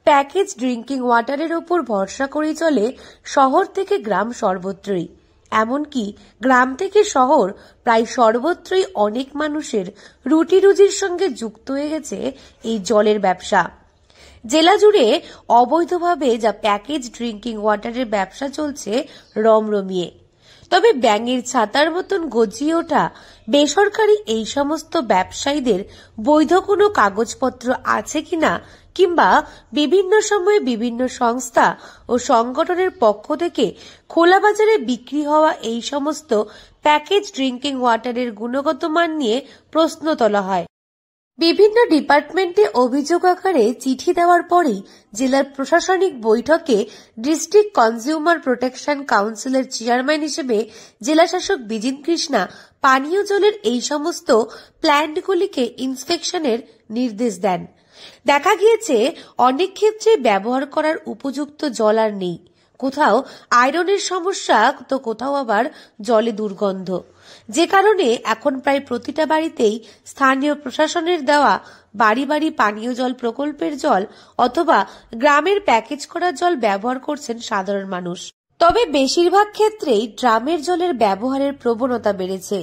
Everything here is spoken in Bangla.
প্যাকেজ ড্রিঙ্কিং ওয়াটারের উপর ভরসা করে চলে শহর থেকে গ্রাম সর্বত্রই। এমনকি গ্রাম থেকে শহর প্রায় সর্বত্রই অনেক মানুষের রুটি রুজির সঙ্গে যুক্ত হয়ে গেছে এই জলের ব্যবসা। জেলা জুড়ে অবৈধভাবে যা প্যাকেজ ড্রিঙ্কিং ওয়াটারের ব্যবসা চলছে রমরমিয়ে। তবে ব্যাঙের ছাতার মতন গজিয়ে ওঠা বেসরকারি এই সমস্ত ব্যবসায়ীদের বৈধ কোনো কাগজপত্র আছে কিনা, কিংবা বিভিন্ন সময়ে বিভিন্ন সংস্থা ও সংগঠনের পক্ষ থেকে খোলা বাজারে বিক্রি হওয়া এই সমস্ত প্যাকেজ ড্রিঙ্কিং ওয়াটারের গুণগত মান নিয়ে প্রশ্ন তোলা হয়। বিভিন্ন ডিপার্টমেন্টে অভিযোগ আকারে চিঠি দেওয়ার পরেই জেলার প্রশাসনিক বৈঠকে ডিস্ট্রিক্ট কনজিউমার প্রোটেকশন কাউন্সিলের চেয়ারম্যান হিসেবে জেলাশাসক বিজিন কৃষ্ণা পানীয় জলের এই সমস্ত প্ল্যান্টগুলিকে ইন্সপেকশনের নির্দেশ দেন। দেখা গিয়েছে অনেক ক্ষেত্রে ব্যবহার করার উপযুক্ত জল আর নেই, কোথাও আয়রনের সমস্যা, তো কোথাও আবার জলে দুর্গন্ধ, যে কারণে এখন প্রায় প্রতিটা বাড়িতেই স্থানীয় প্রশাসনের দেওয়া বাড়ি বাড়ি পানীয় জল প্রকল্পের জল অথবা গ্রামের প্যাকেজ করা জল ব্যবহার করছেন সাধারণ মানুষ। তবে বেশিরভাগ ক্ষেত্রেই ড্রামের জলের ব্যবহারের প্রবণতা বেড়েছে।